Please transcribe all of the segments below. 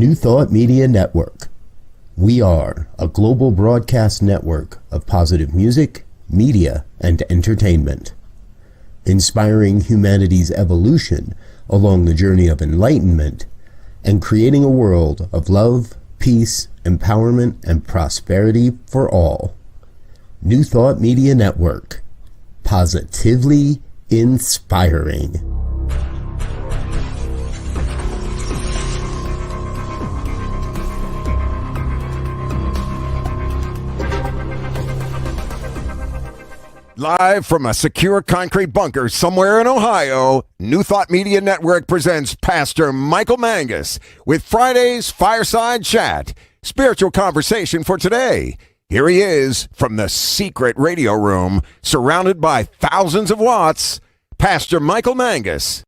New Thought Media Network. We are a global broadcast network of positive music, media, and entertainment, inspiring humanity's evolution along the journey of enlightenment and creating a world of love, peace, empowerment, and prosperity for all. New Thought Media Network. Positively inspiring. Live from a secure concrete bunker somewhere in Ohio, New Thought Media Network presents Pastor Michael Mangus with Friday's Fireside Chat, spiritual conversation for today. Here he is from the secret radio room, surrounded by thousands of watts, Pastor Michael Mangus.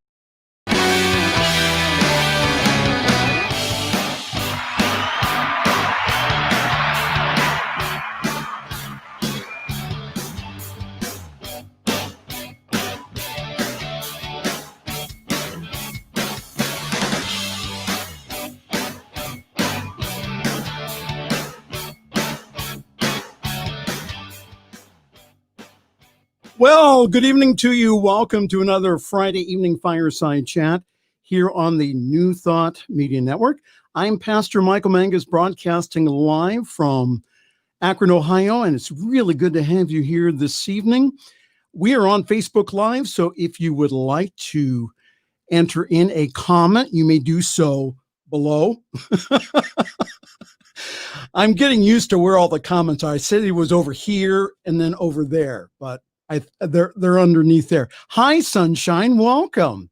Well, good evening to you. Welcome to another Friday evening Fireside Chat here on the New Thought Media Network. I'm Pastor Michael Mangus, broadcasting live from Akron, Ohio, and it's really good to have you here this evening. We are on Facebook Live, so if you would like to enter in a comment, you may do so below. I'm getting used to where all the comments are. I said it was over here and then over there, but they're underneath there. Hi, Sunshine. Welcome.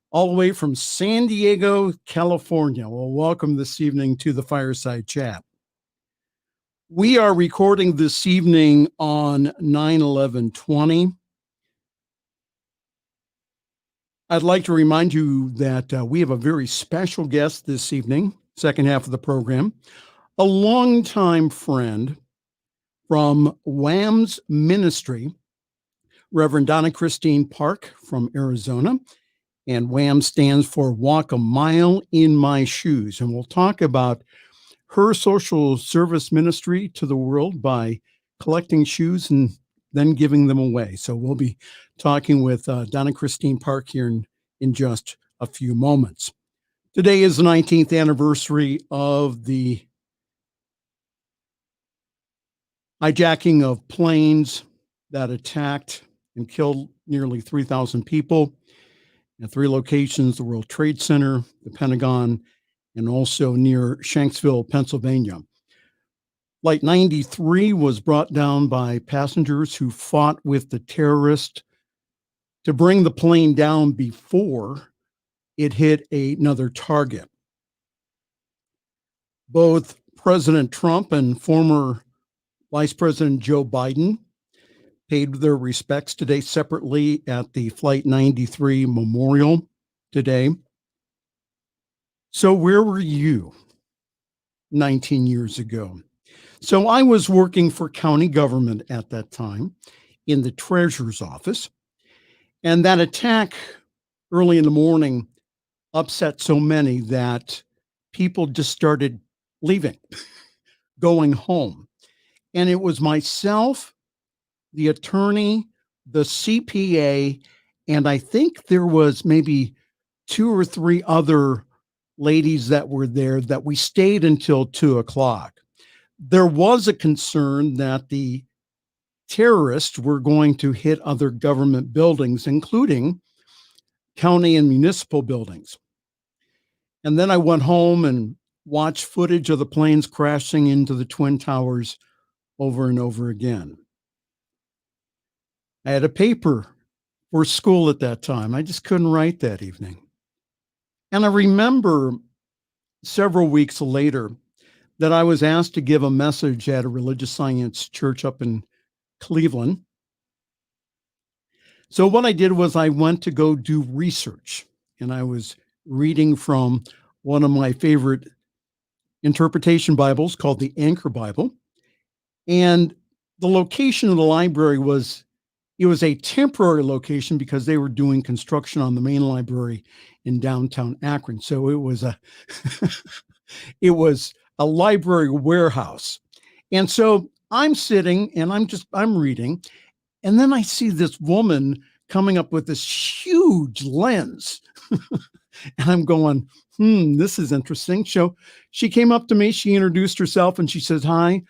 All the way from San Diego, California. Well, welcome this evening to the Fireside Chat. We are recording this evening on 9/11/20. I'd like to remind you that we have a very special guest this evening, second half of the program, a longtime friend from Wham's ministry, Reverend Donna Christine Park from Arizona, and WHAM stands for Walk a Mile in My Shoes. And we'll talk about her social service ministry to the world by collecting shoes and then giving them away. So we'll be talking with Donna Christine Park here in just a few moments. Today is the 19th anniversary of the hijacking of planes that attacked and killed nearly 3,000 people at three locations: the World Trade Center, the Pentagon, and also near Shanksville, Pennsylvania. Flight 93 was brought down by passengers who fought with the terrorist to bring the plane down before it hit another target. Both President Trump and former Vice President Joe Biden paid their respects today separately at the Flight 93 memorial today. So where were you 19 years ago? So I was working for county government at that time in the treasurer's office, and that attack early in the morning upset so many that people just started leaving, going home. And it was myself, the attorney, the CPA, and I think there was maybe two or three other ladies that were there that we stayed until 2:00. There was a concern that the terrorists were going to hit other government buildings, including county and municipal buildings. And then I went home and watched footage of the planes crashing into the Twin Towers over and over again. I had a paper for school at that time. I just couldn't write that evening. And I remember several weeks later that I was asked to give a message at a religious science church up in Cleveland. So what I did was I went to go do research, and I was reading from one of my favorite interpretation Bibles called the Anchor Bible. And the location of the library was a temporary location because they were doing construction on the main library in downtown Akron. So it was It was a library warehouse. And so I'm sitting and I'm reading. And then I see this woman coming up with this huge lens. And I'm going, this is interesting. So she came up to me, she introduced herself, and she says, "Hi,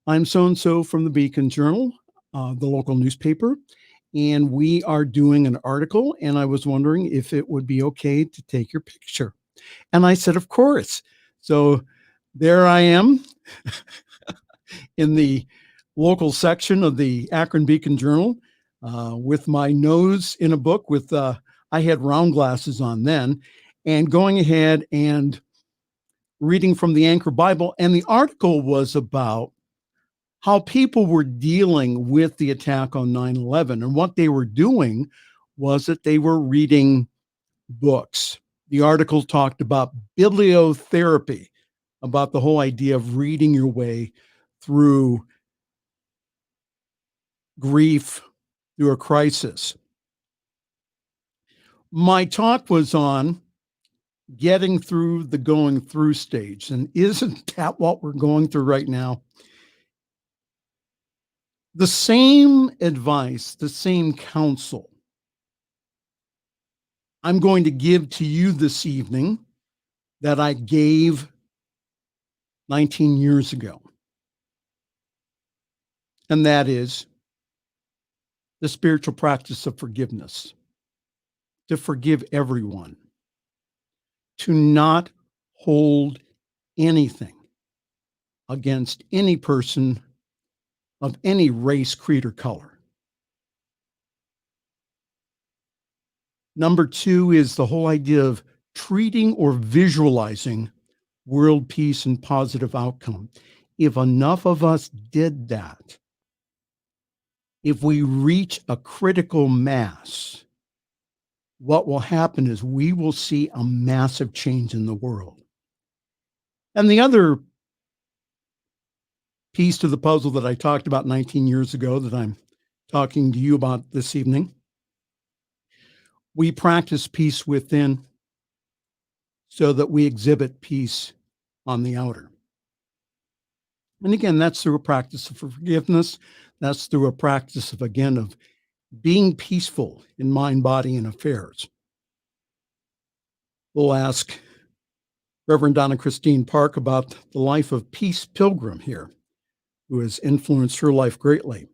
I'm so and so from the Beacon Journal, the local newspaper. And we are doing an article. And I was wondering if it would be okay to take your picture." And I said, "Of course." So there I am in the local section of the Akron Beacon Journal with my nose in a book with, I had round glasses on then, and going ahead and reading from the Anchor Bible. And the article was about how people were dealing with the attack on 9/11. And what they were doing was that they were reading books. The article talked about bibliotherapy, about the whole idea of reading your way through grief, through a crisis. My talk was on getting through the going through stage. And isn't that what we're going through right now? The same advice, the same counsel I'm going to give to you this evening that I gave 19 years ago. And that is the spiritual practice of forgiveness, to forgive everyone, to not hold anything against any person of any race, creed, or color. Number two is the whole idea of treating or visualizing world peace and positive outcome. If enough of us did that, if we reach a critical mass, what will happen is we will see a massive change in the world. And the other piece to the puzzle that I talked about 19 years ago that I'm talking to you about this evening, we practice peace within so that we exhibit peace on the outer. And again, that's through a practice of forgiveness. That's through a practice of, again, of being peaceful in mind, body, and affairs. We'll ask Reverend Donna Christine Park about the life of Peace Pilgrim here, who has influenced her life greatly.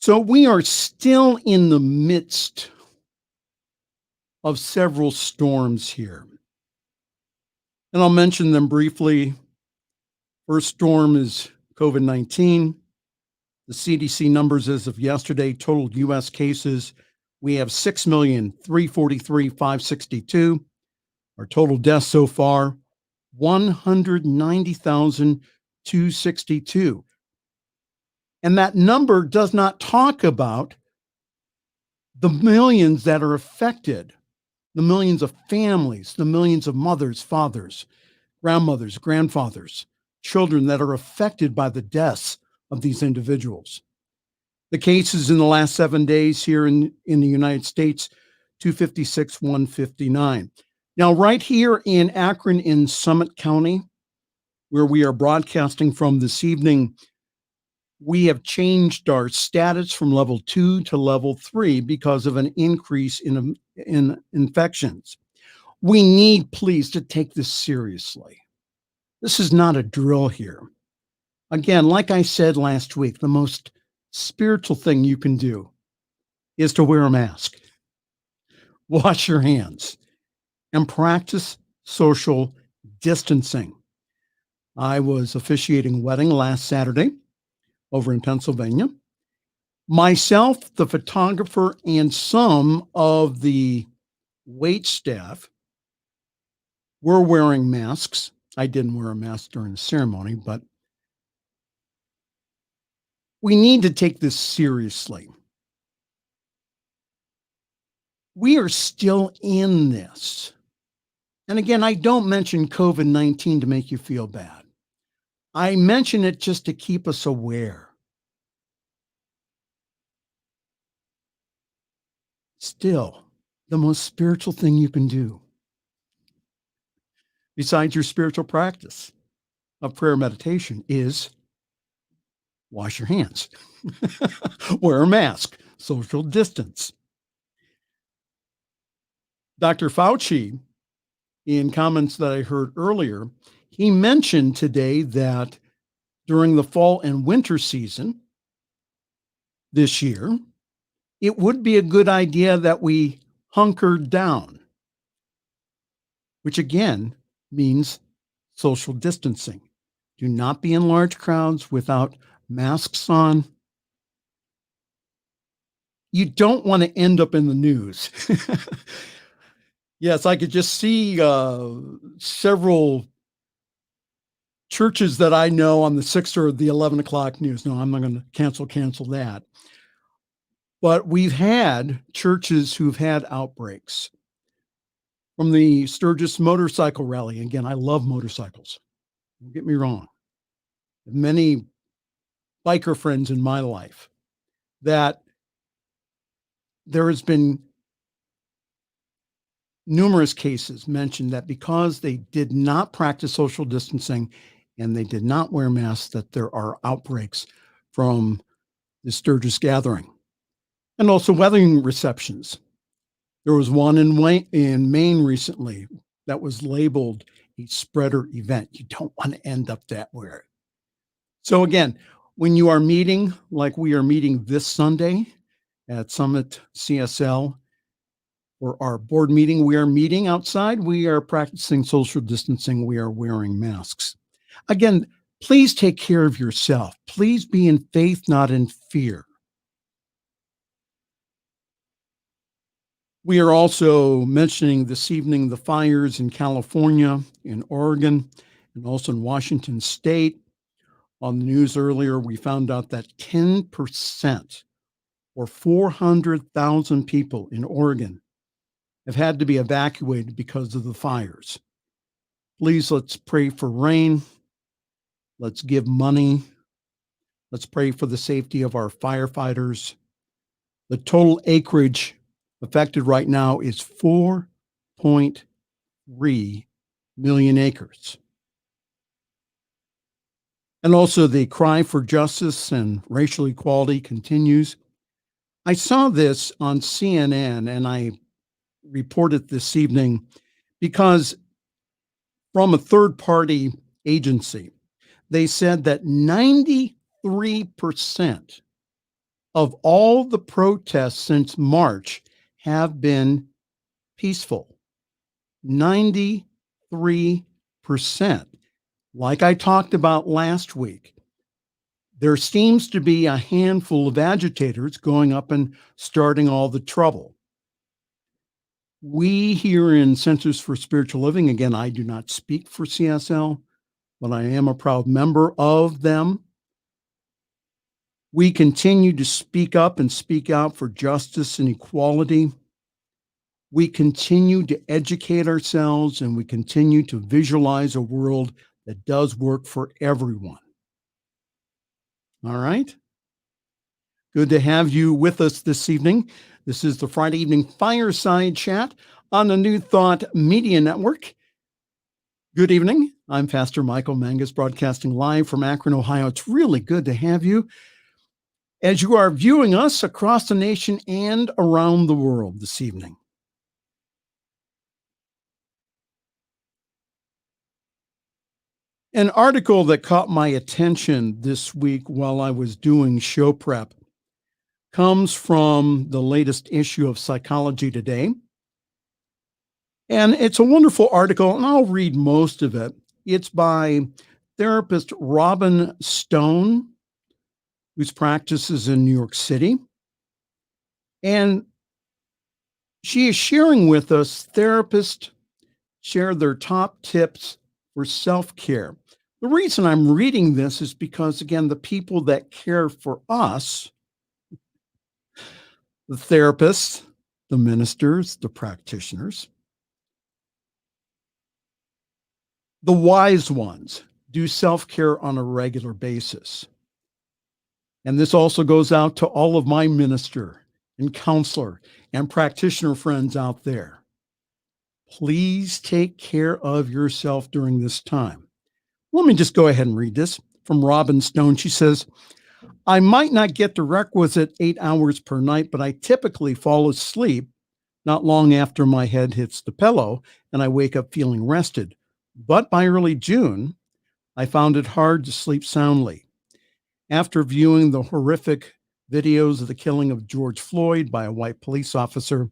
So we are still in the midst of several storms here. And I'll mention them briefly. First storm is COVID-19. The CDC numbers as of yesterday, total U.S. cases, we have 6,343,562. Our total deaths so far, 190,262. And that number does not talk about the millions that are affected, the millions of families, the millions of mothers, fathers, grandmothers, grandfathers, children that are affected by the deaths of these individuals. The cases in the last 7 days here in the United States, 256, 159. Now, right here in Akron in Summit County, where we are broadcasting from this evening, we have changed our status from level 2 to level 3 because of an increase in infections. We need, please, to take this seriously. This is not a drill here. Again, like I said last week, the most spiritual thing you can do is to wear a mask, wash your hands, and practice social distancing. I was officiating a wedding last Saturday over in Pennsylvania. Myself, the photographer, and some of the wait staff were wearing masks. I didn't wear a mask during the ceremony, but we need to take this seriously. We are still in this. And again, I don't mention COVID-19 to make you feel bad. I mention it just to keep us aware. Still, the most spiritual thing you can do besides your spiritual practice of prayer meditation is wash your hands, wear a mask, social distance. Dr. Fauci, in comments that I heard earlier, he mentioned today that during the fall and winter season this year, it would be a good idea that we hunker down, which again means social distancing. Do not be in large crowds without masks on. You don't want to end up in the news. Yes, I could just see several churches that I know on the 6 or the 11 o'clock news. No, I'm not going to cancel that. But we've had churches who've had outbreaks. From the Sturgis motorcycle rally. Again, I love motorcycles. Don't get me wrong. Many biker friends in my life that there has been numerous cases mentioned that because they did not practice social distancing and they did not wear masks, that there are outbreaks from the Sturgis gathering. And also wedding receptions. There was one in Maine recently that was labeled a spreader event. You don't want to end up that way. So again, when you are meeting, like we are meeting this Sunday at Summit CSL, for our board meeting, we are meeting outside. We are practicing social distancing. We are wearing masks. Again, please take care of yourself. Please be in faith, not in fear. We are also mentioning this evening the fires in California, in Oregon, and also in Washington State. On the news earlier, we found out that 10% or 400,000 people in Oregon have had to be evacuated because of the fires. Please, let's pray for rain. Let's give money. Let's pray for the safety of our firefighters. The total acreage affected right now is 4.3 million acres. And also the cry for justice and racial equality continues. I saw this on CNN and I reported this evening because from a third-party agency, they said that 93% of all the protests since March have been peaceful. 93%. Like I talked about last week, there seems to be a handful of agitators going up and starting all the trouble. We here in Centers for Spiritual Living, again, I do not speak for CSL, but I am a proud member of them. We continue to speak up and speak out for justice and equality. We continue to educate ourselves and we continue to visualize a world that does work for everyone. All right. Good to have you with us this evening. This is the Friday evening Fireside Chat on the New Thought Media Network. Good evening. I'm Pastor Michael Mangus, broadcasting live from Akron, Ohio. It's really good to have you as you are viewing us across the nation and around the world this evening. An article that caught my attention this week while I was doing show prep comes from the latest issue of Psychology Today. And it's a wonderful article, and I'll read most of it. It's by therapist Robin Stone, whose practices in New York City. And she is sharing with us, therapists share their top tips for self-care. The reason I'm reading this is because, again, the people that care for us, the therapists, the ministers, the practitioners, the wise ones do self-care on a regular basis. And this also goes out to all of my minister and counselor and practitioner friends out there. Please take care of yourself during this time. Let me just go ahead and read this from Robin Stone. She says, I might not get the requisite 8 hours per night, but I typically fall asleep not long after my head hits the pillow and I wake up feeling rested. But by early June, I found it hard to sleep soundly. After viewing the horrific videos of the killing of George Floyd by a white police officer,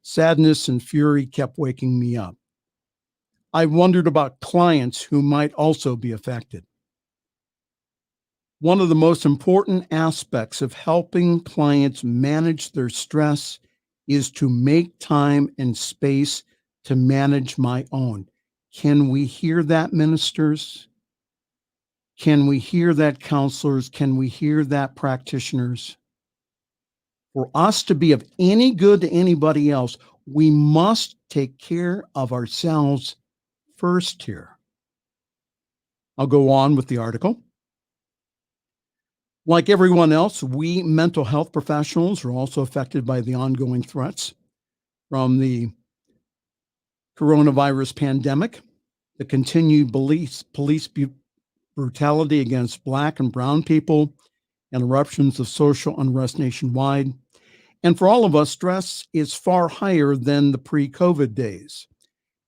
sadness and fury kept waking me up. I wondered about clients who might also be affected. One of the most important aspects of helping clients manage their stress is to make time and space to manage my own. Can we hear that, ministers? Can we hear that, counselors? Can we hear that, practitioners? For us to be of any good to anybody else, we must take care of ourselves first here. I'll go on with the article. Like everyone else, we mental health professionals are also affected by the ongoing threats from the coronavirus pandemic, the continued police brutality against Black and brown people, and eruptions of social unrest nationwide. And for all of us, stress is far higher than the pre-COVID days.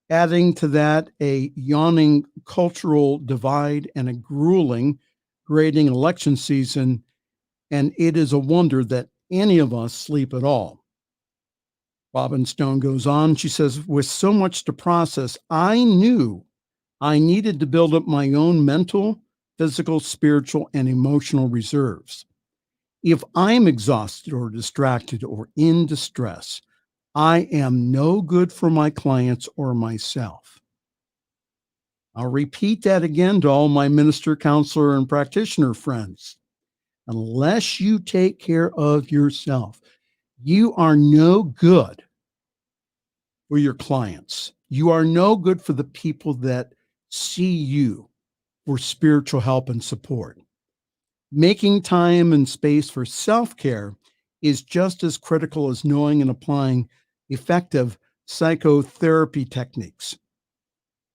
Adding to that, a yawning cultural divide and a grueling grading election season, and it is a wonder that any of us sleep at all. Robin Stone goes on, she says, with so much to process, I knew I needed to build up my own mental, physical, spiritual, and emotional reserves. If I'm exhausted or distracted or in distress, I am no good for my clients or myself. I'll repeat that again to all my minister, counselor, and practitioner friends. Unless you take care of yourself, you are no good for your clients. You are no good for the people that see you for spiritual help and support. Making time and space for self-care is just as critical as knowing and applying effective psychotherapy techniques.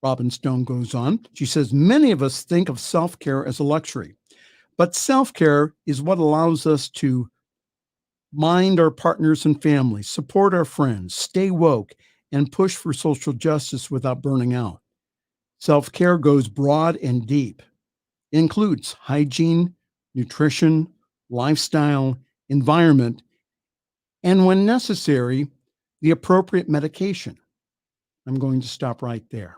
Robin Stone goes on. She says, many of us think of self-care as a luxury, but self-care is what allows us to mind our partners and families, support our friends, stay woke, and push for social justice without burning out. Self-care goes broad and deep. It includes hygiene, nutrition, lifestyle, environment, and when necessary, the appropriate medication. I'm going to stop right there.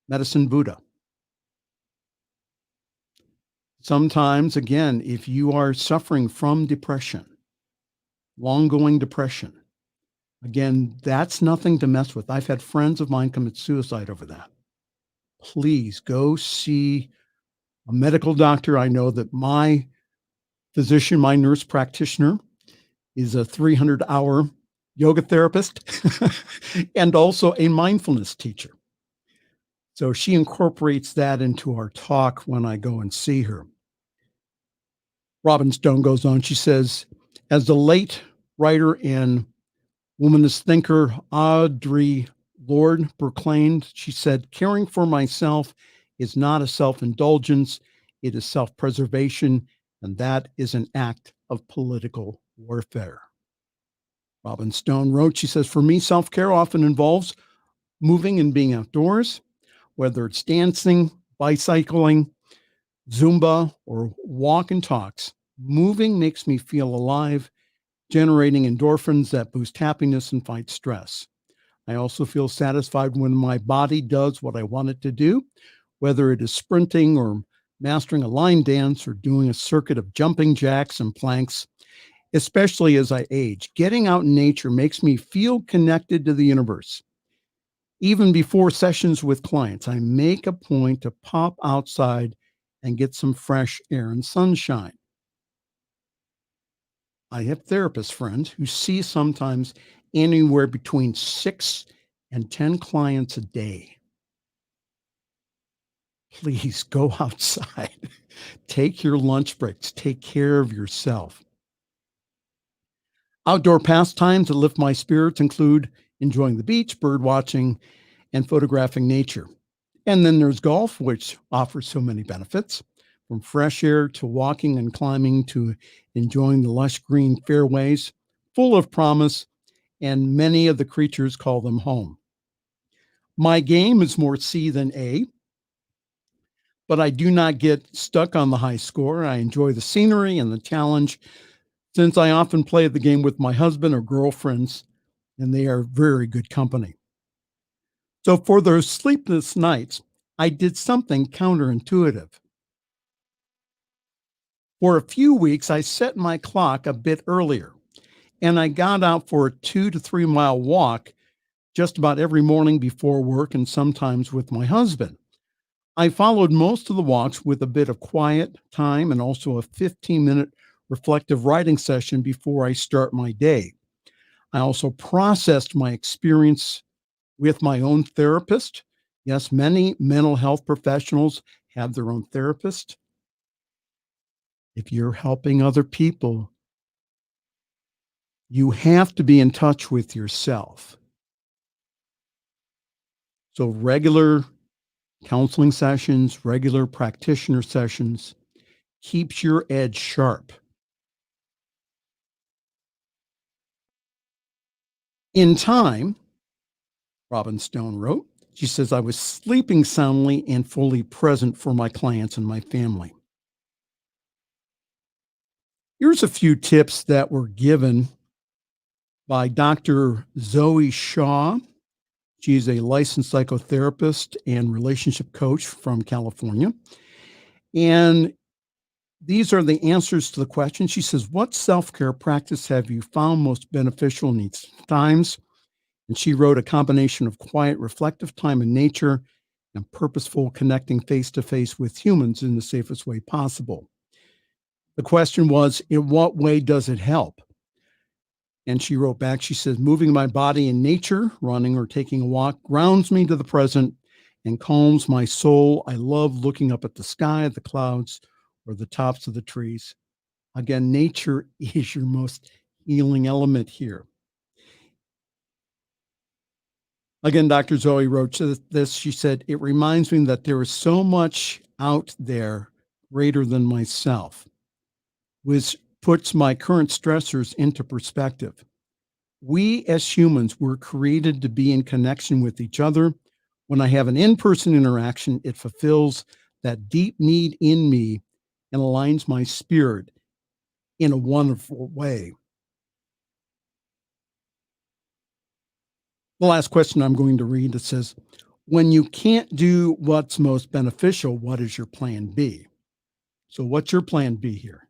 Medicine Buddha. Sometimes, again, if you are suffering from depression, long-going depression, again, that's nothing to mess with. I've had friends of mine commit suicide over that. Please go see a medical doctor. I know that my physician, my nurse practitioner, is a 300-hour yoga therapist and also a mindfulness teacher. So she incorporates that into our talk when I go and see her. Robin Stone goes on, she says, as the late writer and womanist thinker Audre Lorde proclaimed, she said, caring for myself is not a self-indulgence, it is self-preservation, and that is an act of political warfare. Robin Stone wrote, she says, for me, self-care often involves moving and being outdoors, whether it's dancing, bicycling, Zumba, or walk and talks. Moving makes me feel alive, generating endorphins that boost happiness and fight stress. I also feel satisfied when my body does what I want it to do, whether it is sprinting or mastering a line dance or doing a circuit of jumping jacks and planks. Especially as I age, getting out in nature makes me feel connected to the universe. Even before sessions with clients, I make a point to pop outside and get some fresh air and sunshine. I have therapist friends who see sometimes anywhere between 6 and 10 clients a day. Please go outside. Take your lunch breaks. Take care of yourself. Outdoor pastimes that lift my spirits include enjoying the beach, bird watching, and photographing nature. And then there's golf, which offers so many benefits, from fresh air to walking and climbing to enjoying the lush green fairways, full of promise, and many of the creatures call them home. My game is more C than A, but I do not get stuck on the high score. I enjoy the scenery and the challenge, since I often play the game with my husband or girlfriends, and they are very good company. So for those sleepless nights, I did something counterintuitive. For a few weeks, I set my clock a bit earlier, and I got out for a 2 to 3 mile walk just about every morning before work and sometimes with my husband. I followed most of the walks with a bit of quiet time and also a 15-minute reflective writing session before I start my day. I also processed my experience with my own therapist. Yes, many mental health professionals have their own therapist. If you're helping other people, you have to be in touch with yourself. So regular counseling sessions, regular practitioner sessions keeps your edge sharp. In time, Robin Stone wrote, she says, I was sleeping soundly and fully present for my clients and my family. Here's a few tips that were given by Dr. Zoe Shaw. She's a licensed psychotherapist and relationship coach from California. And these are the answers to the question. She says, what self-care practice have you found most beneficial in these times? And she wrote, a combination of quiet, reflective time in nature and purposeful connecting face-to-face with humans in the safest way possible. The question was, in what way does it help? And she wrote back, she says, moving my body in nature, running or taking a walk, grounds me to the present and calms my soul. I love looking up at the sky, the clouds, or the tops of the trees. Again, nature is your most healing element here. Again, Dr. Zoe wrote this. She said, it reminds me that there is so much out there greater than myself, which puts my current stressors into perspective. We as humans were created to be in connection with each other. When I have an in-person interaction, it fulfills that deep need in me and aligns my spirit in a wonderful way. The last question I'm going to read, it says, when you can't do what's most beneficial, what is your plan B? So what's your plan B here?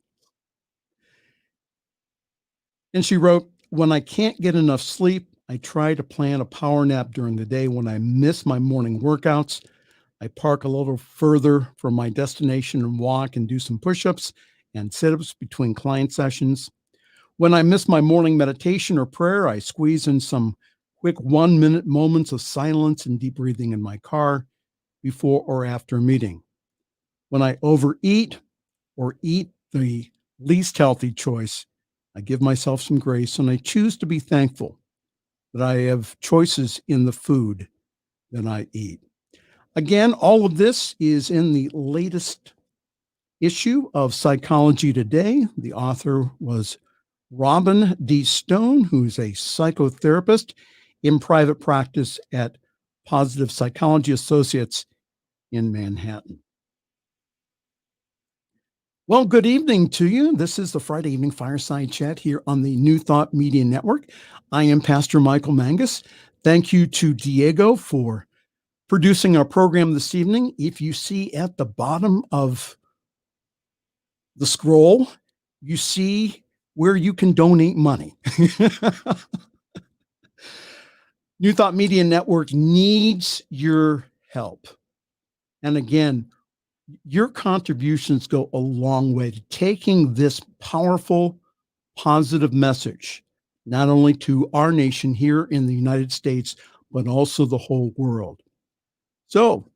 And she wrote, when I can't get enough sleep, I try to plan a power nap during the day. When I miss my morning workouts, I park a little further from my destination and walk and do some push-ups and sit-ups between client sessions. When I miss my morning meditation or prayer, I squeeze in some quick 1-minute moments of silence and deep breathing in my car before or after a meeting. When I overeat or eat the least healthy choice, I give myself some grace and I choose to be thankful that I have choices in the food that I eat. Again, all of this is in the latest issue of Psychology Today. The author was Robin D. Stone, who's a psychotherapist in private practice at Positive Psychology Associates in Manhattan. Well, good evening to you. This is the Friday evening fireside chat here on the New Thought Media Network. I am Pastor Michael Mangus. Thank you to Diego for producing our program this evening. If you see at the bottom of the scroll, you see where you can donate money. New Thought Media Network needs your help. And again, your contributions go a long way to taking this powerful, positive message, not only to our nation here in the United States, but also the whole world. So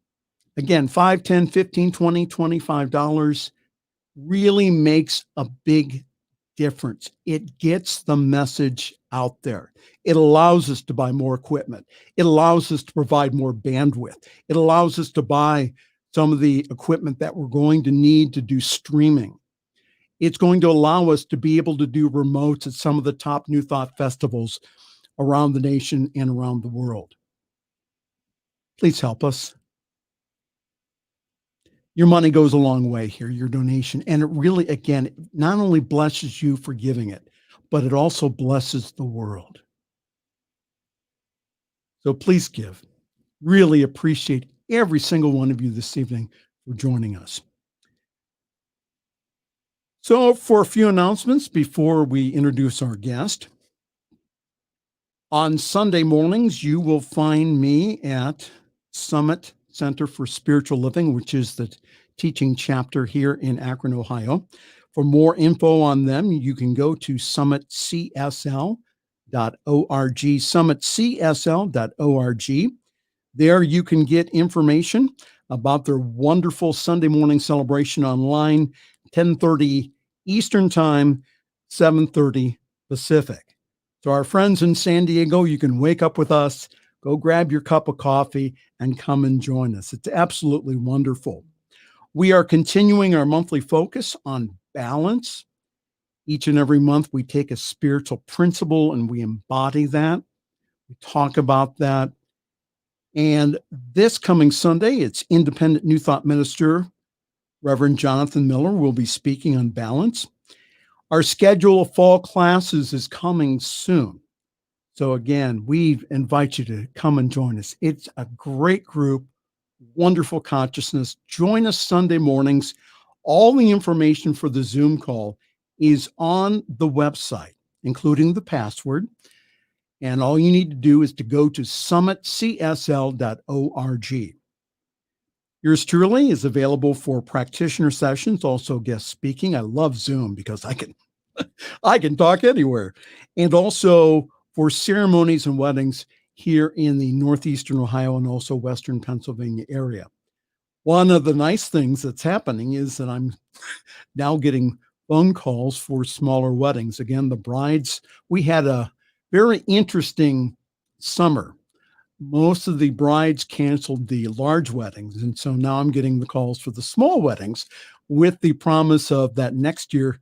again, $5, $10, $15, $20, $25 really makes a big difference. It gets the message out there. It allows us to buy more equipment. It allows us to provide more bandwidth. It allows us to buy some of the equipment that we're going to need to do streaming. It's going to allow us to be able to do remotes at some of the top New Thought festivals around the nation and around the world. Please help us. Your money goes a long way here, your donation. And it really, again, not only blesses you for giving it, but it also blesses the world. So please give. Really appreciate every single one of you this evening for joining us. So for a few announcements before we introduce our guest. On Sunday mornings, you will find me at Summit Center for Spiritual Living, which is the teaching chapter here in Akron, Ohio. For more info on them, you can go to summitcsl.org, summitcsl.org. There you can get information about their wonderful Sunday morning celebration online, 10:30 Eastern Time, 7:30 Pacific. So our friends in San Diego, you can wake up with us, go grab your cup of coffee, and come and join us. It's absolutely wonderful. We are continuing our monthly focus on balance. Each and every month, we take a spiritual principle and we embody that. We talk about that. And this coming Sunday, it's independent New Thought minister, Reverend Jonathan Miller, will be speaking on balance. Our schedule of fall classes is coming soon. So again, we invite you to come and join us. It's a great group, wonderful consciousness. Join us Sunday mornings. All the information for the Zoom call is on the website, including the password. And all you need to do is to go to summitcsl.org. Yours truly is available for practitioner sessions, also guest speaking. I love Zoom because I can talk anywhere. And also for ceremonies and weddings here in the Northeastern Ohio and also Western Pennsylvania area. One of the nice things that's happening is that I'm now getting phone calls for smaller weddings. Again, the brides, we had a very interesting summer. Most of the brides canceled the large weddings. And so now I'm getting the calls for the small weddings with the promise of that next year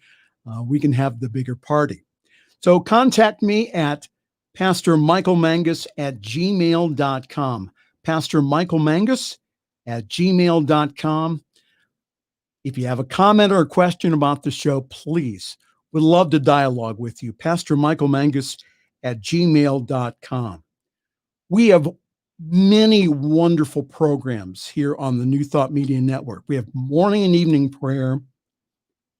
we can have the bigger party. So contact me at pastormichaelmangus@gmail.com. pastormichaelmangus@gmail.com. If you have a comment or a question about the show, please, we'd love to dialogue with you. pastormichaelmangus@gmail.com. We have many wonderful programs here on the New Thought Media Network. We have morning and evening prayer.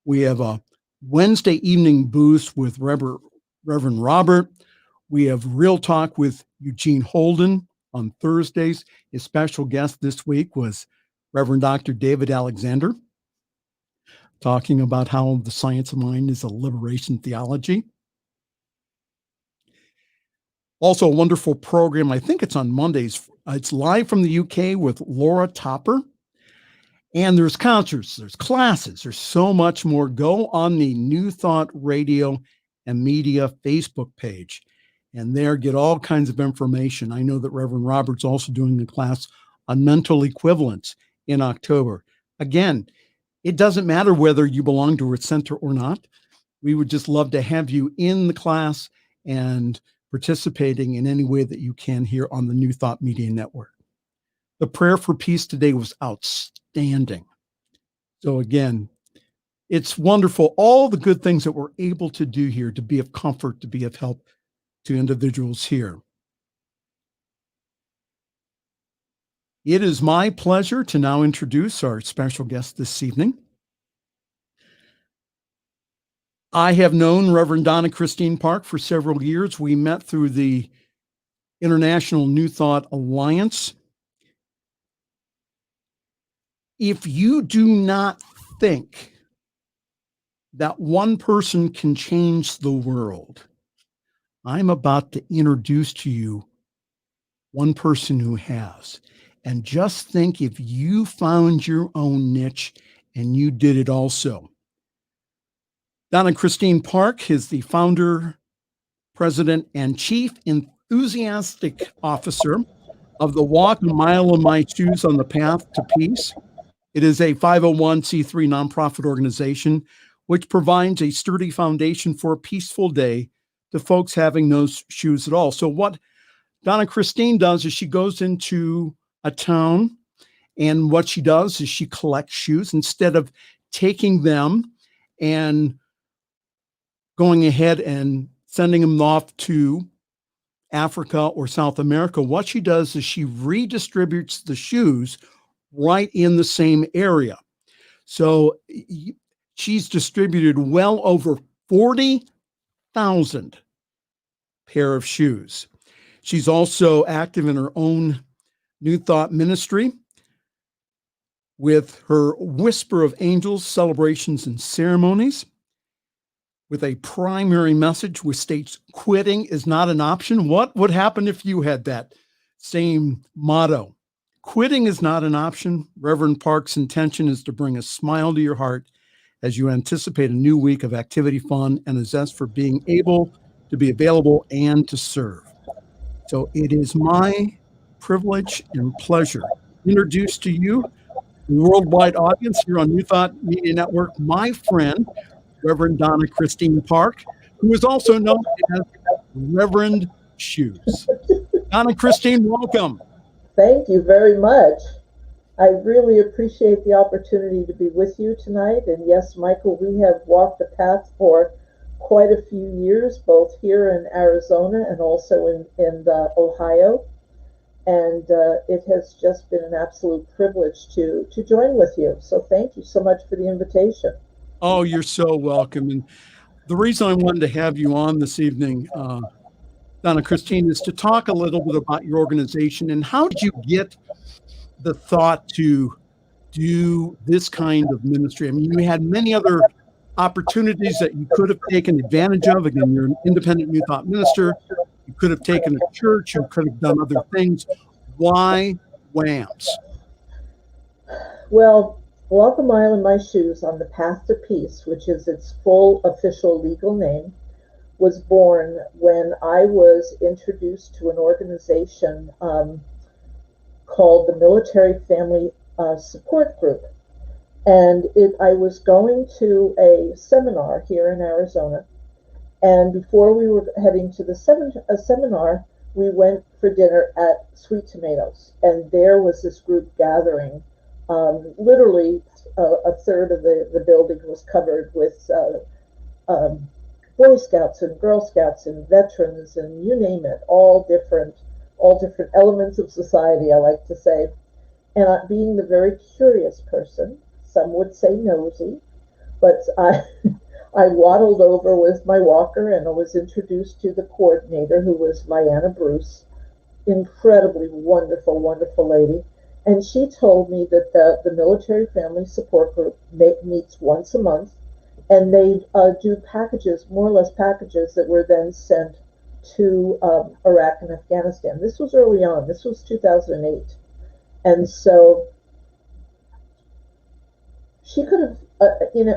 We have a Wednesday evening boost with Reverend Robert. We have Real Talk with Eugene Holden on Thursdays. His special guest this week was Reverend Dr. David Alexander, talking about how the science of mind is a liberation theology. Also, a wonderful program. I think it's on Mondays. It's live from the UK with Laura Topper. And there's concerts, there's classes, there's so much more. Go on the New Thought Radio and Media Facebook page, and there get all kinds of information. I know that Reverend Robert's also doing a class on mental equivalence in October. Again, it doesn't matter whether you belong to a center or not. We would just love to have you in the class and participating in any way that you can here on the New Thought Media Network. The prayer for peace today was outstanding. So again, it's wonderful. All the good things that we're able to do here to be of comfort, to be of help to individuals here. It is my pleasure to now introduce our special guest this evening. I have known Reverend Donna Christine Park for several years. We met through the International New Thought Alliance. If you do not think that one person can change the world, I'm about to introduce to you one person who has. And just think if you found your own niche and you did it also. Donna Christine Park is the founder President and Chief Enthusiastic Officer of the Walk a Mile in My Shoes on the Path to Peace. It is a 501c3 nonprofit organization which provides a sturdy foundation for a peaceful day to folks having no shoes at all. So what Donna Christine does is she goes into a town, and what she does is she collects shoes instead of taking them and going ahead and sending them off to Africa or South America. What she does is she redistributes the shoes right in the same area. So she's distributed well over 40,000 pair of shoes. She's also active in her own New Thought ministry with her Whisper of Angels celebrations and ceremonies, with a primary message which states quitting is not an option. What would happen if you had that same motto? Quitting is not an option. Reverend Park's intention is to bring a smile to your heart as you anticipate a new week of activity, fun, and a zest for being able to be available and to serve. So it is my privilege and pleasure to introduce to you the worldwide audience here on New Thought Media Network, my friend, Reverend Donna Christine Park, who is also known as Reverend Shoes. Donna Christine, welcome. Thank you very much. I really appreciate the opportunity to be with you tonight. And yes, Michael, we have walked the path for quite a few years, both here in Arizona and also in Ohio. And it has just been an absolute privilege to join with you. So thank you so much for the invitation. Oh, you're so welcome. And the reason I wanted to have you on this evening, Donna Christine, is to talk a little bit about your organization and how did you get the thought to do this kind of ministry? I mean, you had many other opportunities that you could have taken advantage of. Again, you're an independent New Thought minister. You could have taken a church. You could have done other things. Why WAMS? Well, Walk a Mile in My Shoes on the Path to Peace, which is its full official legal name, was born when I was introduced to an organization called the Military Family Support Group. And I was going to a seminar here in Arizona. And before we were heading to the seminar, we went for dinner at Sweet Tomatoes. And there was this group gathering. Literally a third of the building was covered with Boy Scouts and Girl Scouts and veterans and you name it, all different elements of society, I like to say. And being the very curious person, some would say nosy, but I waddled over with my walker and I was introduced to the coordinator, who was Vianna Bruce, incredibly wonderful, wonderful lady. And she told me that the Military Family Support Group meets once a month, and they do packages, more or less packages, that were then sent to Iraq and Afghanistan. This was early on. This was 2008. And so she could have,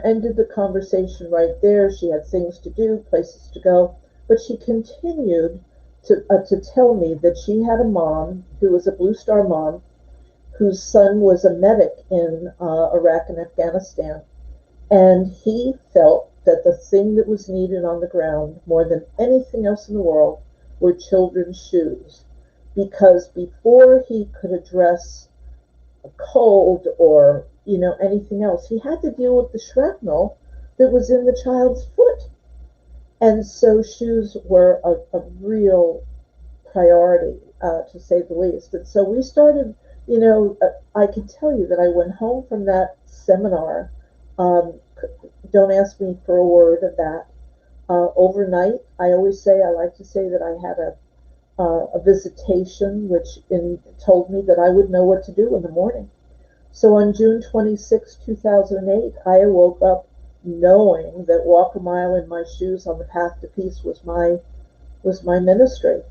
ended the conversation right there. She had things to do, places to go, but she continued to tell me that she had a mom who was a Blue Star mom, whose son was a medic in Iraq and Afghanistan. And he felt that the thing that was needed on the ground more than anything else in the world were children's shoes. Because before he could address a cold or, anything else, he had to deal with the shrapnel that was in the child's foot. And so shoes were a real priority, to say the least. And so we started, I can tell you that I went home from that seminar. Don't ask me for a word of that. Overnight, I like to say that I had a visitation which told me that I would know what to do in the morning. So on June 26, 2008, I awoke up knowing that Walk a Mile in My Shoes on the Path to Peace was my ministry.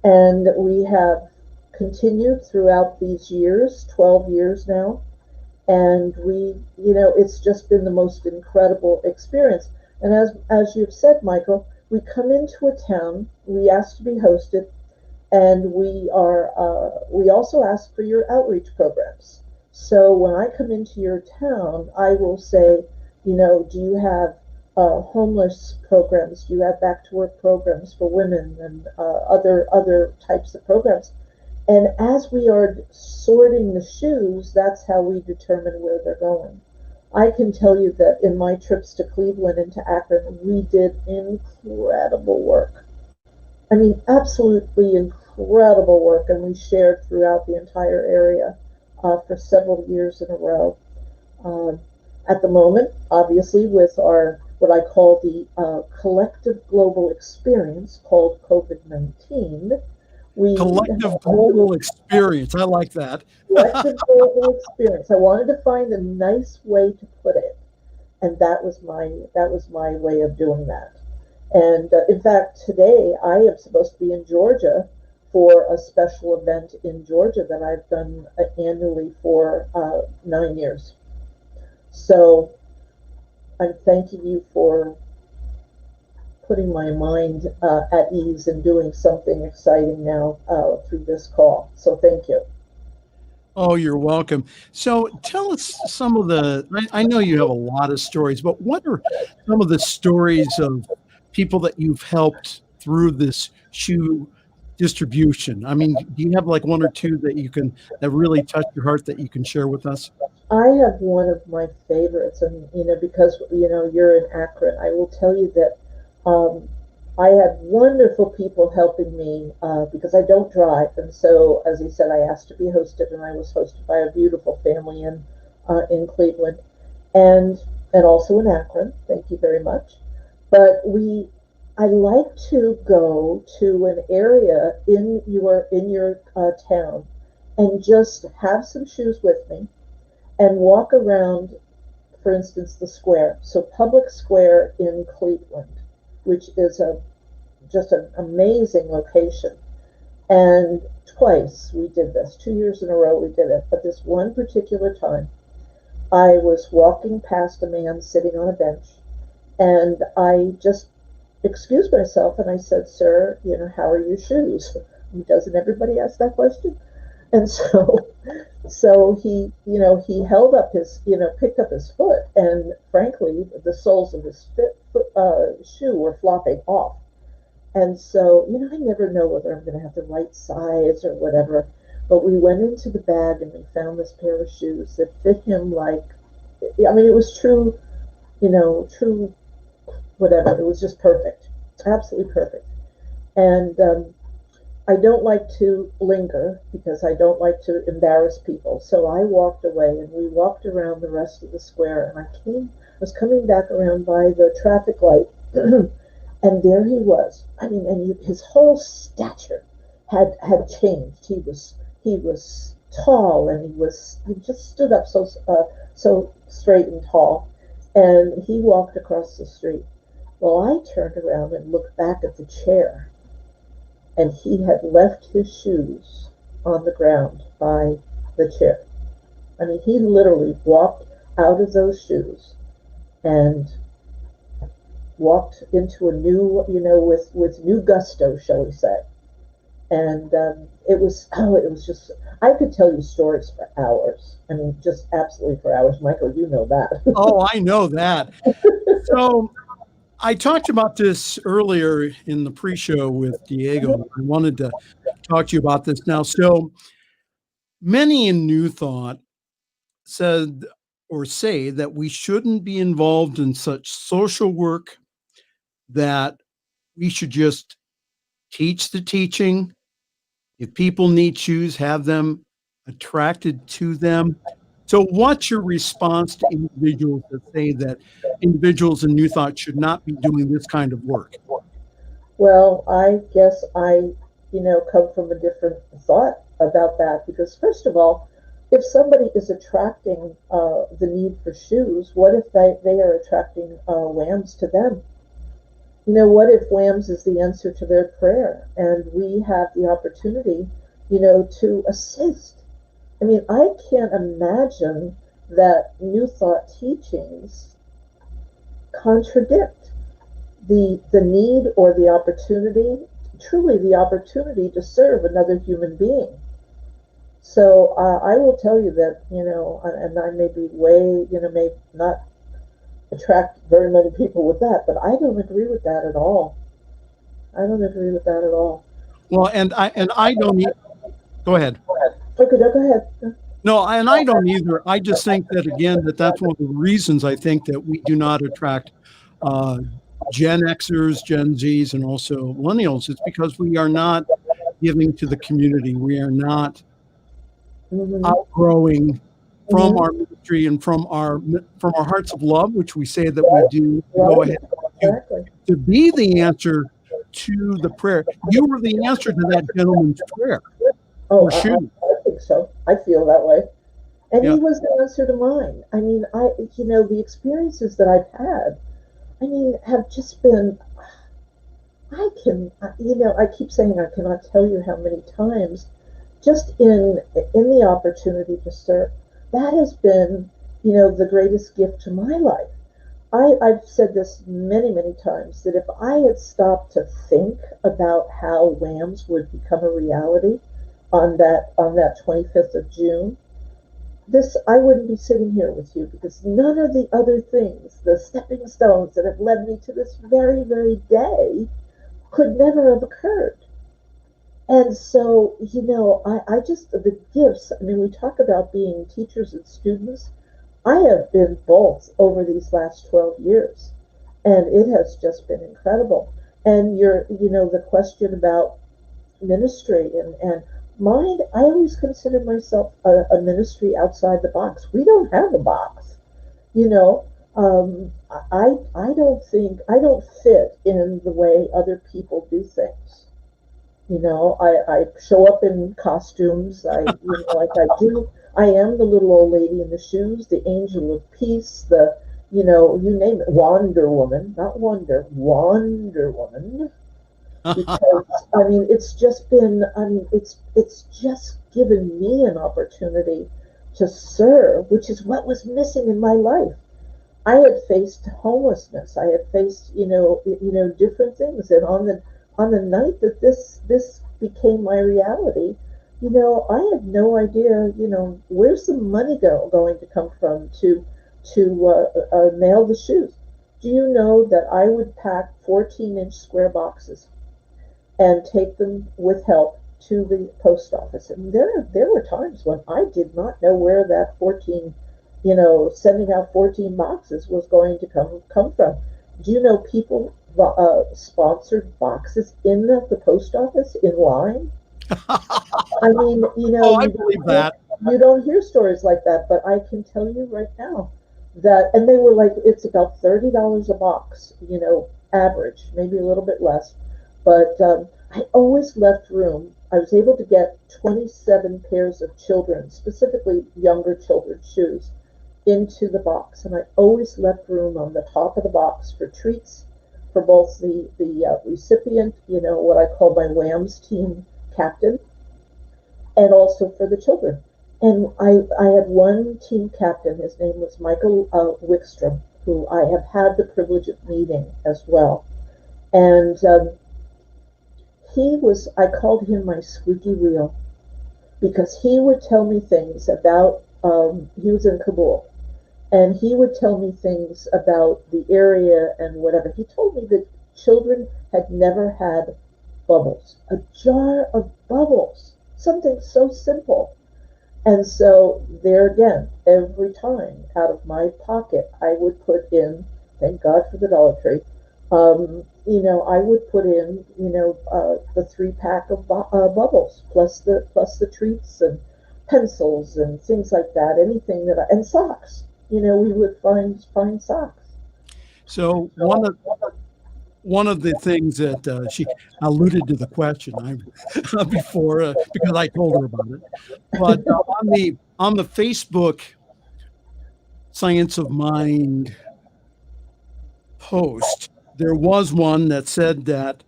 And we have continued throughout these years, 12 years now. And it's just been the most incredible experience. And as you've said, Michael, we come into a town, we ask to be hosted, and we also ask for your outreach programs. So when I come into your town, I will say, do you have homeless programs? Do you have back to work programs for women and other types of programs? And as we are sorting the shoes, that's how we determine where they're going. I can tell you that in my trips to Cleveland and to Akron, we did incredible work. I mean, absolutely incredible work, and we shared throughout the entire area for several years in a row. Um, at the moment, obviously, with our what I call the collective global experience called COVID-19, we Collective global experience. I like that. collective global experience. I wanted to find a nice way to put it, and that was my way of doing that. And in fact, today I am supposed to be in Georgia for a special event in Georgia that I've done annually for 9 years. So I'm thanking you for putting my mind at ease and doing something exciting now through this call. So thank you. Oh, you're welcome. So tell us some of I know you have a lot of stories, but what are some of the stories of people that you've helped through this shoe distribution? I mean, do you have like one or two that really touch your heart that you can share with us? I have one of my favorites, and because you're in Akron, I will tell you that um, I had wonderful people helping me because I don't drive, and so as he said, I asked to be hosted, and I was hosted by a beautiful family in Cleveland, and also in Akron. Thank you very much. But I like to go to an area in your town and just have some shoes with me and walk around, for instance, the square. So Public Square in Cleveland, which is just an amazing location. And twice we did this, 2 years in a row we did it. But this one particular time, I was walking past a man sitting on a bench, and I just excused myself and I said, "Sir, how are your shoes?" Doesn't everybody ask that question? And so he held up picked up his foot, and frankly, the soles of his shoe were flopping off. And so, I never know whether I'm going to have the right size or whatever. But we went into the bag and we found this pair of shoes that fit him like, I mean, it was true, whatever. It was just perfect, absolutely perfect. And I don't like to linger because I don't like to embarrass people. So I walked away and we walked around the rest of the square, and was coming back around by the traffic light and there he was. I mean, and his whole stature had changed. He was tall, and he just stood up so straight and tall, and he walked across the street. Well, I turned around and looked back at the chair, and he had left his shoes on the ground by the chair. I mean, he literally walked out of those shoes and walked into a new, with new gusto, shall we say. And it was just, I could tell you stories for hours. I mean, just absolutely for hours. Michael, you know that. Oh, I know that. So I talked about this earlier in the pre-show with Diego. I wanted to talk to you about this now. So many in New Thought said or say that we shouldn't be involved in such social work, that we should just teach the teaching. If people need shoes, have them attracted to them. So, what's your response to individuals that say that individuals in New Thought should not be doing this kind of work? Well, I guess I come from a different thought about that because, first of all, if somebody is attracting the need for shoes, what if they are attracting lambs to them? What if lambs is the answer to their prayer and we have the opportunity, to assist? I mean, I can't imagine that New Thought teachings contradict the need or the opportunity, truly the opportunity to serve another human being. So I will tell you that, and I may be way, may not attract very many people with that, but I don't agree with that at all. I don't agree with that at all. Well, and I don't. Go ahead. Okay, no, go ahead. No, and I don't either. I just think that, again, that's one of the reasons I think that we do not attract Gen Xers, Gen Zs, and also millennials. It's because we are not giving to the community. We are not outgrowing from our ministry and from our hearts of love, which we say that we do. Go ahead to be the answer to the prayer. You were the answer to that gentleman's prayer. Oh, I think so. I feel that way. And he was the answer to mine. I mean, the experiences that I've had, have just been, I keep saying I cannot tell you how many times, just in the opportunity to serve, that has been, the greatest gift to my life. I've said this many, many times, that if I had stopped to think about how WAMS would become a reality on that 25th of June, I wouldn't be sitting here with you, because none of the other things, the stepping stones that have led me to this very, very day, could never have occurred. And so, I just, the gifts, we talk about being teachers and students. I have been both over these last 12 years, and it has just been incredible. And the question about ministry and mine, I always consider myself a ministry outside the box. We don't have a box, I don't fit in the way other people do things. I show up in costumes. I am the little old lady in the shoes, the angel of peace, you name it, Wonder Woman, not Wonder Woman. Because it's just been, it's just given me an opportunity to serve, which is what was missing in my life. I had faced homelessness. I had faced, different things, and on the night that this became my reality, I had no idea, where's the money going to come from to mail the shoes. Do you know that I would pack 14-inch square boxes and take them with help to the post office? And there were times when I did not know where that 14, sending out 14 boxes was going to come from. Do you know people sponsored boxes in the post office in line? I believe that. You don't hear stories like that, but I can tell you right now that, and they were like, it's about $30 a box, average, maybe a little bit less. But I always left room. I was able to get 27 pairs of children, specifically younger children's shoes, into the box. And I always left room on the top of the box for treats for both the recipient, what I call my WAMS team captain, and also for the children. And I had one team captain. His name was Michael Wickstrom, who I have had the privilege of meeting as well. And I called him my squeaky wheel, because he would tell me things about, he was in Kabul, and he would tell me things about the area and whatever. He told me that children had never had bubbles, a jar of bubbles, something so simple. And so there again, every time out of my pocket, I would put in, thank God for the Dollar Tree, I would put in, the 3-pack of bubbles, plus the treats and pencils and things like that. Anything and socks. We would find socks. So one of the things that she alluded to the question before, because I told her about it, but on the Facebook Science of Mind post, there was one that said that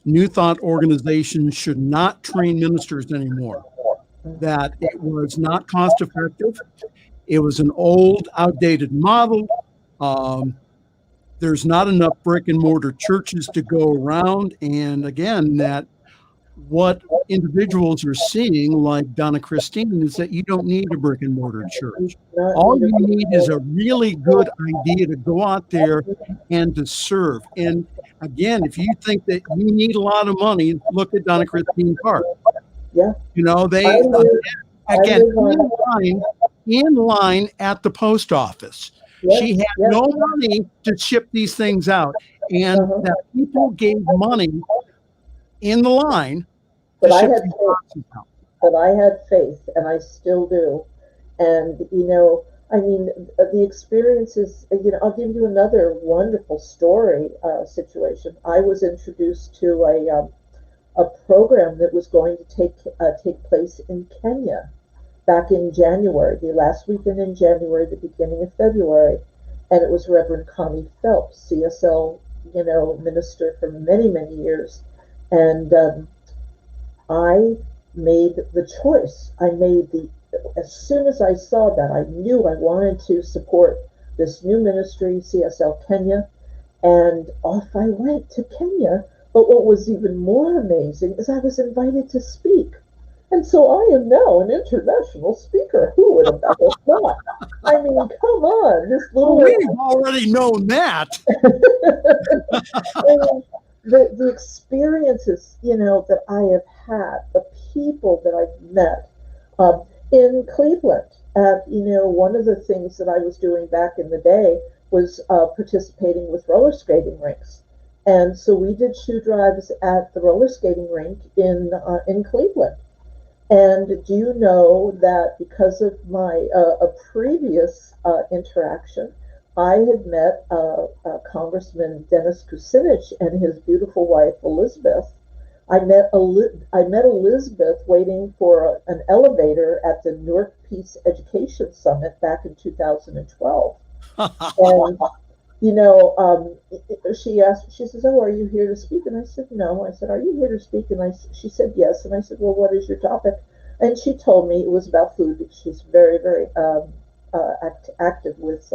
New Thought organizations should not train ministers anymore, that it was not cost effective. It was an old, outdated model. there's not enough brick and mortar churches to go around. And again, that what individuals are seeing, like Donna Christine, is that you don't need a brick and mortar church. All you need is a really good idea to go out there and to serve. And again, if you think that you need a lot of money, look at Donna Christine Park. Yeah. You know, they again in line at the post office. She had no money to ship these things out, and that people gave money in the line. But I had faith, and I still do. And I mean, the experiences. I'll give you another wonderful story situation. I was introduced to a program that was going to take place in Kenya back in January, the last weekend in January, the beginning of February, and it was Reverend Connie Phelps, CSL, minister for many, many years, and I made the choice. As soon as I saw that, I knew I wanted to support this new ministry, CSL Kenya, and off I went to Kenya. But what was even more amazing is I was invited to speak. And so I am now an international speaker. Who would have ever thought? I mean, come on, this little. Well, we've already known that. And the experiences, that I have had, the people that I've met in Cleveland. One of the things that I was doing back in the day was participating with roller skating rinks. And so we did shoe drives at the roller skating rink in Cleveland. And do you know that because of my a previous interaction, I had met Congressman Dennis Kucinich and his beautiful wife Elizabeth. I met Elizabeth waiting for an elevator at the Newark Peace Education Summit back in 2012. And she says, "Oh, are you here to speak?" And I said, "No." I said, "Are you here to speak?" And she said, "Yes." And I said, "Well, what is your topic?" And she told me it was about food because she's very, very active with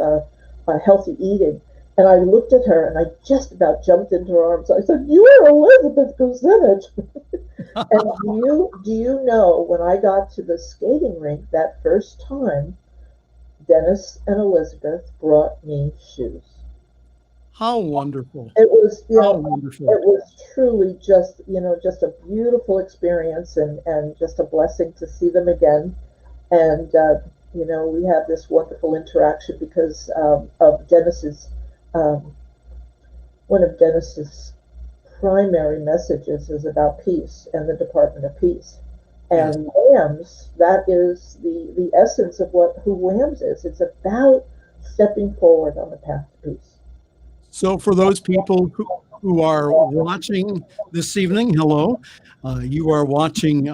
healthy eating. And I looked at her and I just about jumped into her arms. I said, "You are Elizabeth Kucinich." And do you know, when I got to the skating rink that first time, Dennis and Elizabeth brought me shoes. How wonderful. It was, wonderful. It was truly just a beautiful experience and just a blessing to see them again. And, we had this wonderful interaction because of Dennis's, one of Dennis's primary messages is about peace and the Department of Peace. And WHAMS, that is the essence of who WHAMS is. It's about stepping forward on the path to peace. So for those people who are watching this evening, hello. You are watching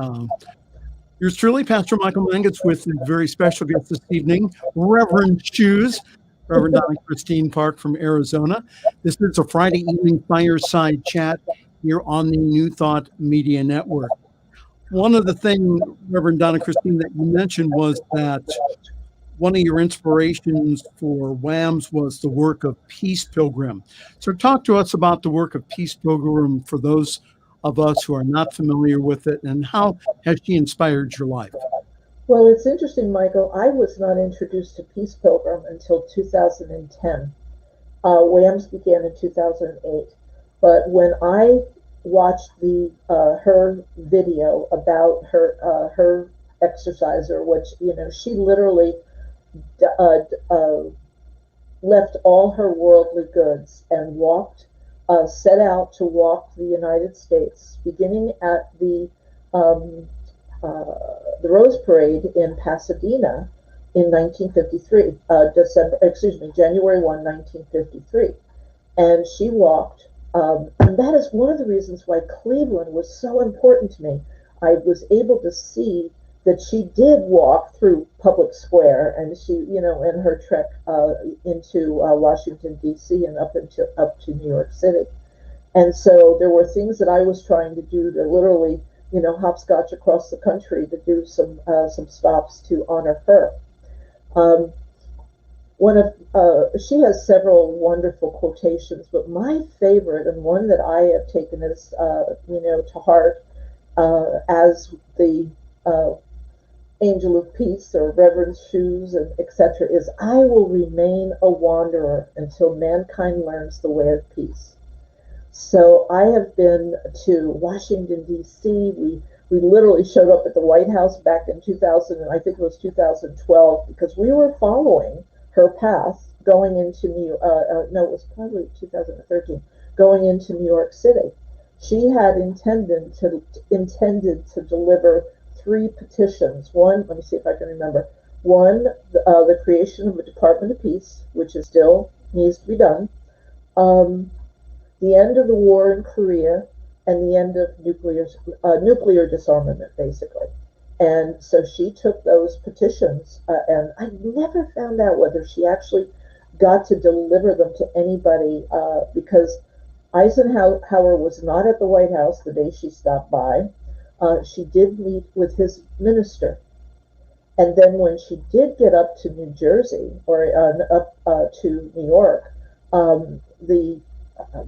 yours truly, Pastor Michael Mangus, with a very special guest this evening, Reverend Shoes, Reverend Donna Christine Park from Arizona. This is a Friday evening fireside chat here on the New Thought Media Network. One of the things, Reverend Donna Christine, that you mentioned was that one of your inspirations for WHAMS was the work of Peace Pilgrim. So talk to us about the work of Peace Pilgrim for those of us who are not familiar with it, and how has she inspired your life? Well, it's interesting, Michael. I was not introduced to Peace Pilgrim until 2010. WHAMS began in 2008. But when I watched her video about her exerciser, which she literally left all her worldly goods and set out to walk the United States, beginning at the Rose Parade in Pasadena in 1953, January 1, 1953. And she walked, and that is one of the reasons why Cleveland was so important to me. I was able to see that she did walk through Public Square, and she, in her trek into Washington, D.C. and up to New York City. And so there were things that I was trying to do to literally, hopscotch across the country to do some stops to honor her. one of she has several wonderful quotations, but my favorite and one that I have taken as to heart as the angel of peace or Reverend Shoes and etc. is, I will remain a wanderer until mankind learns the way of peace. So I have been to Washington, D.C. We literally showed up at the White House back in 2000, and I think it was 2012, because we were following her path going into no, it was probably 2013, going into New York City. She had intended to deliver 3 petitions. One, let me see if I can remember. One, the creation of a Department of Peace, which is still needs to be done. The end of the war in Korea, and the end of nuclear disarmament, basically. And so she took those petitions, and I never found out whether she actually got to deliver them to anybody, because Eisenhower was not at the White House the day she stopped by. She did meet with his minister. And then when she did get up to New Jersey, or up to New York, the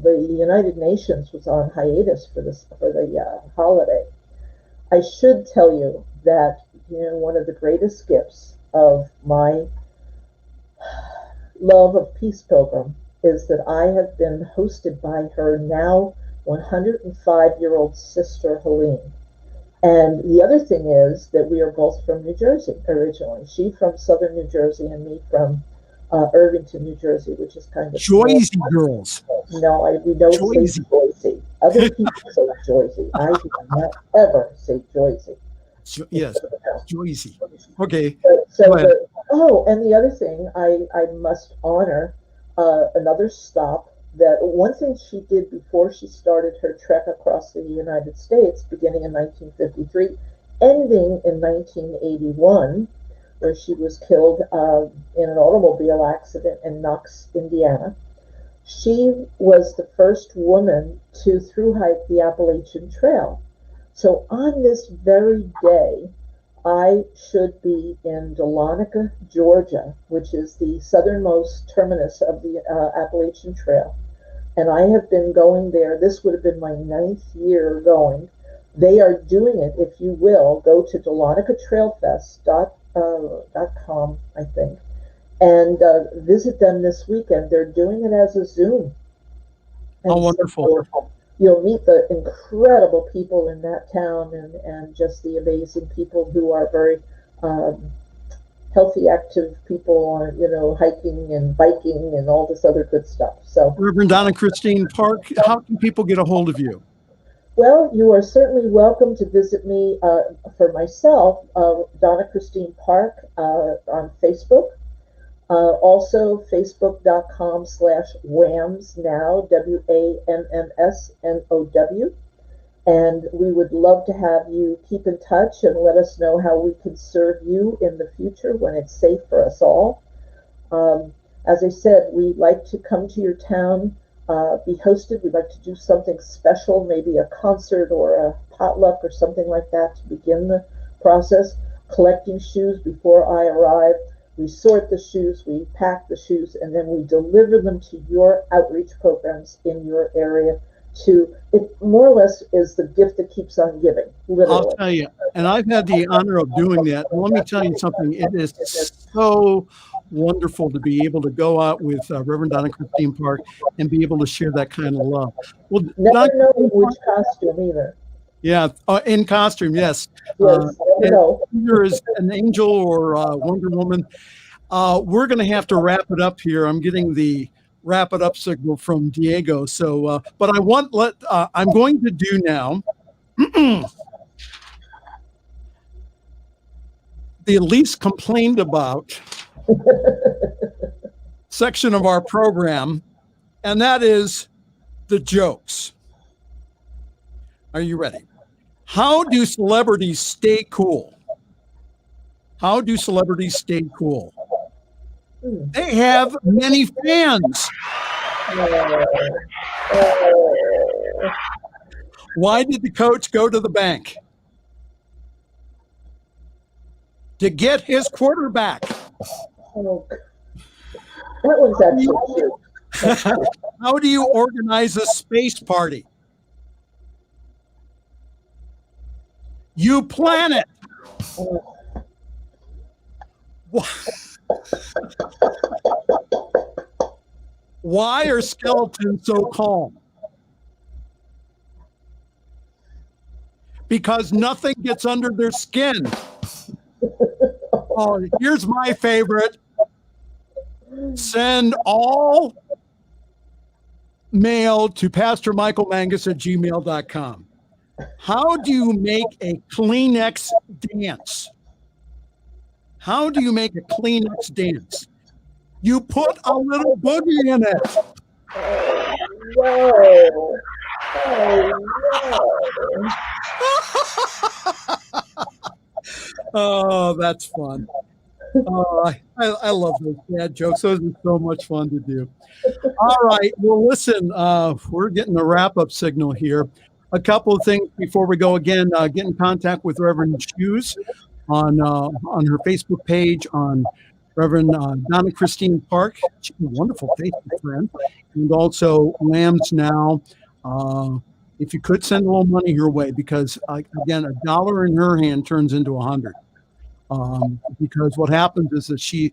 United Nations was on hiatus for the holiday. I should tell you that one of the greatest gifts of my love of Peace Pilgrim is that I have been hosted by her now 105-year-old sister, Helene. And the other thing is that we are both from New Jersey originally. She from southern New Jersey and me from Irvington, New Jersey, which is kind of Joyzy girls. No, we don't say Joyzy. Other people say Joyzy. I do not ever say Joyzy. Yes, Joyzy. Okay. And the other thing, I must honor another stop. That one thing she did before she started her trek across the United States, beginning in 1953, ending in 1981, where she was killed in an automobile accident in Knox, Indiana. She was the first woman to thru-hike the Appalachian Trail. So on this very day, I should be in Dahlonega, Georgia, which is the southernmost terminus of the Appalachian Trail. And I have been going there. This would have been my 9th year going. They are doing it, if you will. Go to DahlonegATrailFest.com, I think, and visit them this weekend. They're doing it as a Zoom. And wonderful. So you'll meet the incredible people in that town, and just the amazing people who are very healthy, active people on, hiking and biking and all this other good stuff. So, Reverend Donna Christine Park, how can people get a hold of you? Well, you are certainly welcome to visit me for myself, Donna Christine Park, on Facebook. Also, facebook.com/WAMSNOW, WAMMSNOW. And we would love to have you keep in touch and let us know how we can serve you in the future when it's safe for us all. As I said, we'd like to come to your town, be hosted. We'd like to do something special, maybe a concert or a potluck or something like that to begin the process. Collecting shoes before I arrive. We sort the shoes, we pack the shoes, and then we deliver them to your outreach programs in your area. It more or less is the gift that keeps on giving, literally. I'll tell you, and I've had the honor of doing that. And let me tell you something, it is so wonderful to be able to go out with Reverend Donna Christine Park and be able to share that kind of love. Well, never know which costume either. Yeah, in costume, yes. Yes, either as an angel or Wonder Woman. We're going to have to wrap it up here. I'm getting the wrap it up signal from Diego. So, but I'm going to do now the least complained about section of our program, and that is the jokes. Are you ready? How do celebrities stay cool? How do celebrities stay cool? They have many fans. Why did the coach go to the bank? To get his quarterback. That one's actually cute. How do you organize a space party? You plan it. Why are skeletons so calm? Because nothing gets under their skin. Oh, here's my favorite. Send all mail to pastormichaelmangus@gmail.com. How do you make a Kleenex dance? How do you make a Kleenex dance? You put a little boogie in it. Whoa. Oh, that's fun. I love those dad jokes. Those are so much fun to do. All right. Well, listen, we're getting a wrap-up signal here. A couple of things before we go. Again, get in contact with Reverend Shoes on her Facebook page, on Reverend Donna Christine Park. She's a wonderful Facebook friend. And also Lambs Now. If you could send a little money her way, because again, $1 in her hand turns into 100. Because what happens is that she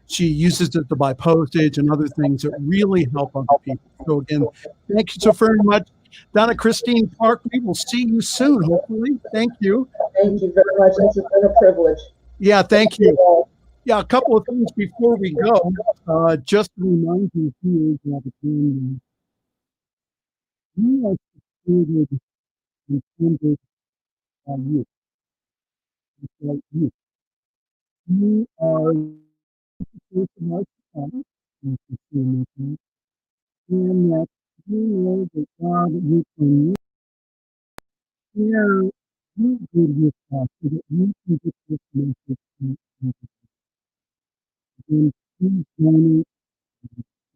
uses it to buy postage and other things that really help other people. So again, thank you so very much, Donna Christine Park. We will see you soon, hopefully. Thank you. Thank you very much. It's been a privilege. Yeah, thank you. Yeah, a couple of things before we go. Just to remind you here that we are supported and funded by you. You are the most and that you know that God you can share you good with us so that you can get this message to then please donate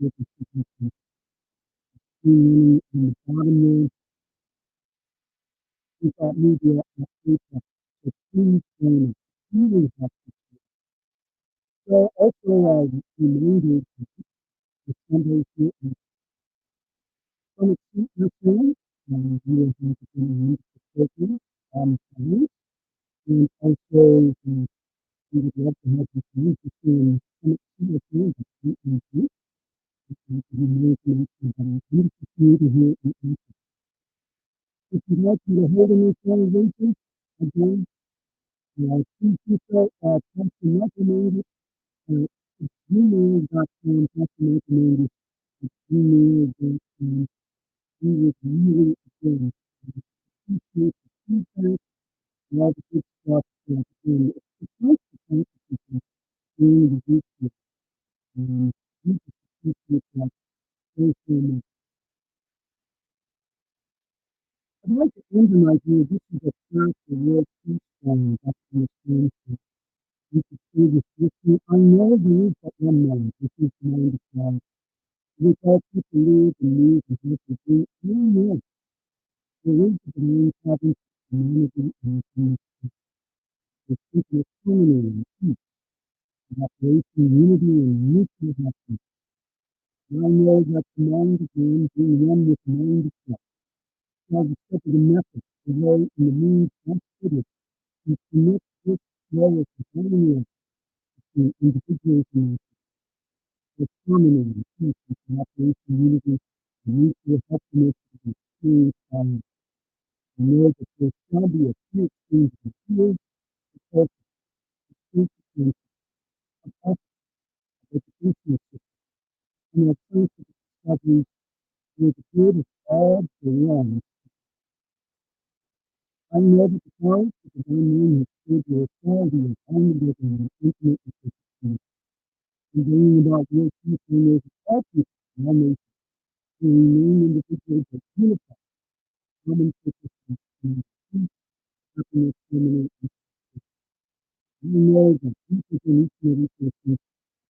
with the significant in the bottom there with that media at PayPal. So please donate. You will have to. So also reminded the Sunday here in Summit Street, Michigan, you will have to be in the spoken on time. And also, we would love to have you come to see Summit Street, Michigan, beautiful community here in Michigan. If you'd like me to hold any celebration, again, please do so at Pastor Michael Mangus at gmail.com, Pastor Michael Mangus at gmail.com. We would really, again, appreciate the feedback and all the good stuff. And it's nice to thank people during the week. We just appreciate that so much. I'd like to end an idea. This is a prayer for world peace that's in Afghanistan. You could say this with me. I know there is but one man. This is the mind of God. With all people live and move and have to do, no more. There is the main province of humanity and Afghanistan. The people of harmony and peace, cooperation, unity, and mutual happiness. And I know that the mind of man being one with the mind of God. God discovered the method, the way, and the means considered to connect this flow of harmony between individuals and with harmony and peace and cooperation, unity, and mutual happiness and experience and know that there shall be a true exchange of ideas, of culture, of consciousness, of ethics, of educational system, and of scientific discoveries for the good of all belongs. I know that the powers of the divine man has stood the authority of onlooking and intimate ecosystem, and bringing about real peace and those of all people and all nations, to remain individuals that unify common purpose and peace, happiness, harmony, and we know that each within each and every person is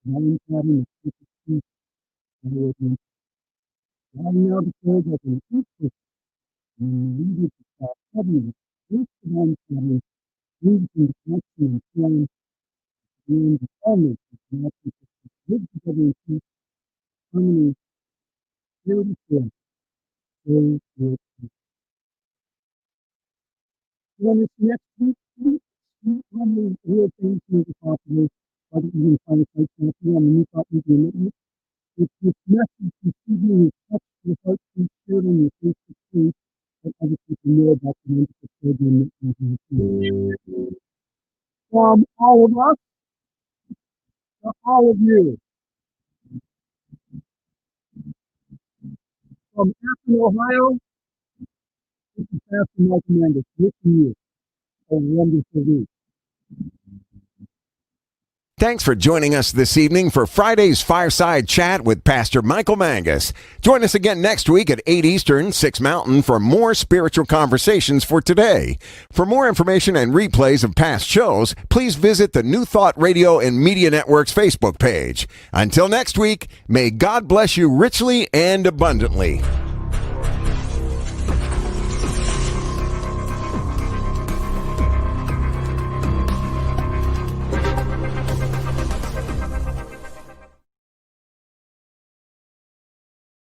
one pattern of perfect peace and order. I now declare that in each person, needed to stop heaviness, this divine pattern, moves into connection and sharing, and the all nations, and all people live together in peace harmony, beautiful. Very good. When it's next week, how many real things need to happen? Why don't you find a site champion on the New Thought Media Network? If this message this evening is touched your heart, please share it on your Facebook page and other people know about the wonderful program that we have here. From all of us to all of you, from Akron, Ohio, this is Pastor Michael Mangus wishing you a wonderful week. Thanks for joining us this evening for Friday's Fireside Chat with Pastor Michael Mangus. Join us again next week at 8 Eastern, 6 Mountain for more spiritual conversations for today. For more information and replays of past shows, please visit the New Thought Radio and Media Network's Facebook page. Until next week, may God bless you richly and abundantly.